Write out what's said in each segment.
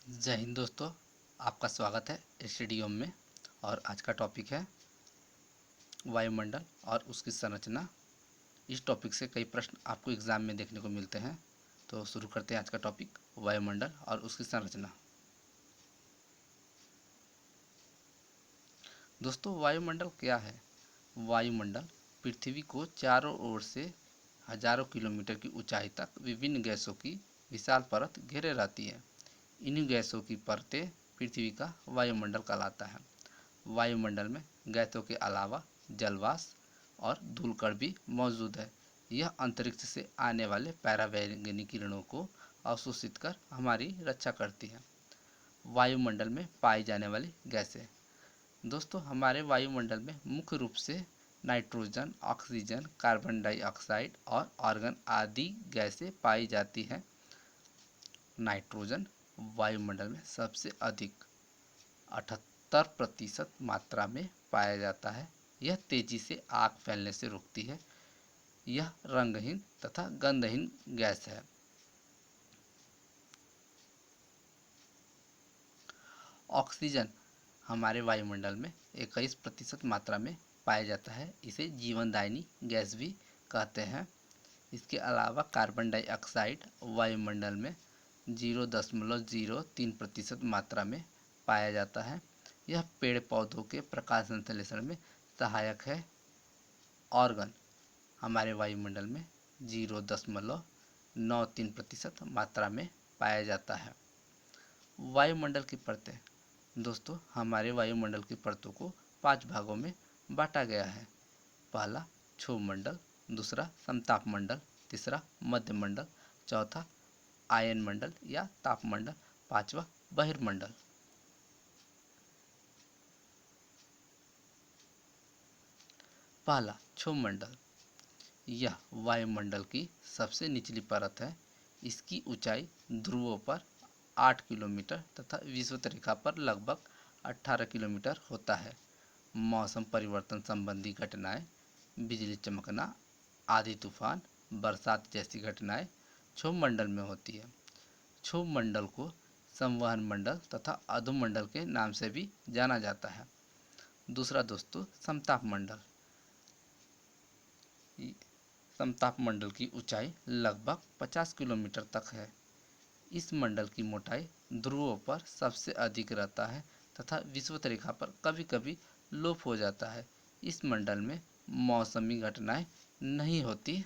जय हिंद दोस्तों, आपका स्वागत है स्टेडियम में। और आज का टॉपिक है वायुमंडल और उसकी संरचना। इस टॉपिक से कई प्रश्न आपको एग्ज़ाम में देखने को मिलते हैं। तो शुरू करते हैं आज का टॉपिक, वायुमंडल और उसकी संरचना। दोस्तों, वायुमंडल क्या है? वायुमंडल पृथ्वी को चारों ओर से हजारों किलोमीटर की ऊंचाई तक विभिन्न गैसों की विशाल परत घेरे रहती है। इन गैसों की परतें पृथ्वी का वायुमंडल कहलाता है। वायुमंडल में गैसों के अलावा जलवाष्प और धूलकण भी मौजूद है। यह अंतरिक्ष से आने वाले पराबैंगनी किरणों को अवशोषित कर हमारी रक्षा करती है। वायुमंडल में पाई जाने वाली गैसें। दोस्तों, हमारे वायुमंडल में मुख्य रूप से नाइट्रोजन, ऑक्सीजन, कार्बन डाइऑक्साइड और आर्गन आदि गैसें पाई जाती हैं। नाइट्रोजन वायुमंडल में सबसे अधिक 78% मात्रा में पाया जाता है। यह तेजी से आग फैलने से रोकती है। यह रंगहीन तथा गंधहीन गैस है। ऑक्सीजन हमारे वायुमंडल में 21% मात्रा में पाया जाता है। इसे जीवनदायिनी गैस भी कहते हैं। इसके अलावा कार्बन डाइऑक्साइड वायुमंडल में 0.03% मात्रा में पाया जाता है। यह पेड़ पौधों के प्रकाश संश्लेषण में सहायक है। ऑर्गन हमारे वायुमंडल में 0.93% मात्रा में पाया जाता है। वायुमंडल की परतें। दोस्तों, हमारे वायुमंडल की परतों को 5 भागों में बांटा गया है। पहला क्षोभमंडल, दूसरा समतापमंडल, तीसरा मध्यमंडल, चौथा आयनमंडल या तापमंडल, पांचवा बहिर्मंडल। पहला क्षोभमंडल, यह वायुमंडल की सबसे निचली परत है। इसकी ऊंचाई ध्रुवों पर 8 किलोमीटर तथा विषुवत रेखा पर लगभग 18 किलोमीटर होता है। मौसम परिवर्तन संबंधी घटनाएं, बिजली चमकना, आंधी तूफान, बरसात जैसी घटनाएं क्षोभमंडल में होती है। क्षोभमंडल को संवहन मंडल तथा अधोमंडल के नाम से भी जाना जाता है। दूसरा दोस्तों, समतापमंडल। समतापमंडल की ऊंचाई लगभग 50 किलोमीटर तक है। इस मंडल की मोटाई ध्रुवों पर सबसे अधिक रहता है तथा विषुवत रेखा पर कभी कभी लोप हो जाता है। इस मंडल में मौसमी घटनाएं नहीं होती।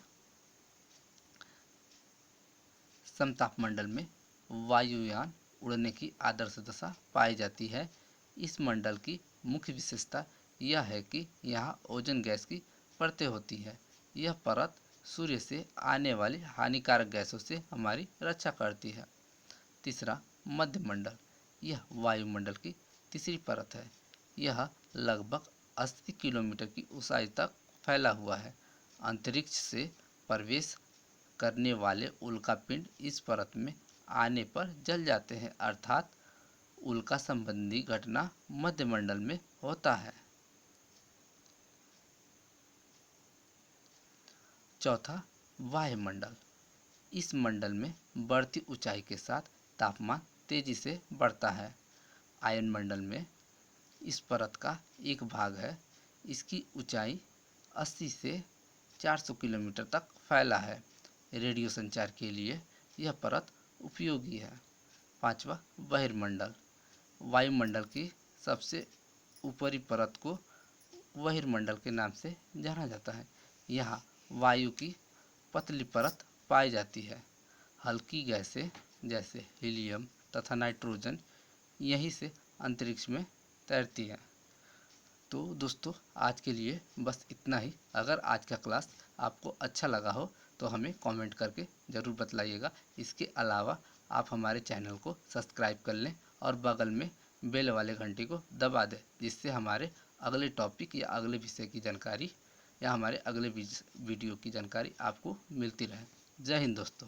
समतापमंडल में वायुयान उड़ने की आदर्श दशा पाई जाती है। इस मंडल की मुख्य विशेषता यह है कि यहाँ ओजोन गैस की परतें होती है। यह परत सूर्य से आने वाली हानिकारक गैसों से हमारी रक्षा करती है। तीसरा मध्यमंडल, यह वायुमंडल की तीसरी परत है। यह लगभग 80 किलोमीटर की ऊंचाई तक फैला हुआ है। अंतरिक्ष से प्रवेश करने वाले उल्कापिंड इस परत में आने पर जल जाते हैं, अर्थात उल्का संबंधी घटना मध्यमंडल में होता है। चौथा वायुमंडल, इस मंडल में बढ़ती ऊंचाई के साथ तापमान तेजी से बढ़ता है। आयनमंडल में इस परत का एक भाग है। इसकी ऊंचाई 80 से 400 किलोमीटर तक फैला है। रेडियो संचार के लिए यह परत उपयोगी है। पांचवा बहिर्मंडल, वायुमंडल की सबसे ऊपरी परत को बहिर्मंडल के नाम से जाना जाता है। यहाँ वायु की पतली परत पाई जाती है। हल्की गैसें जैसे हीलियम तथा नाइट्रोजन यहीं से अंतरिक्ष में तैरती हैं। तो दोस्तों, आज के लिए बस इतना ही। अगर आज का क्लास आपको अच्छा लगा हो तो हमें कमेंट करके ज़रूर बतलाइएगा। इसके अलावा आप हमारे चैनल को सब्सक्राइब कर लें और बगल में बेल वाले घंटी को दबा दें, जिससे हमारे अगले टॉपिक या अगले विषय की जानकारी या हमारे अगले वीडियो की जानकारी आपको मिलती रहे। जय हिंद दोस्तों।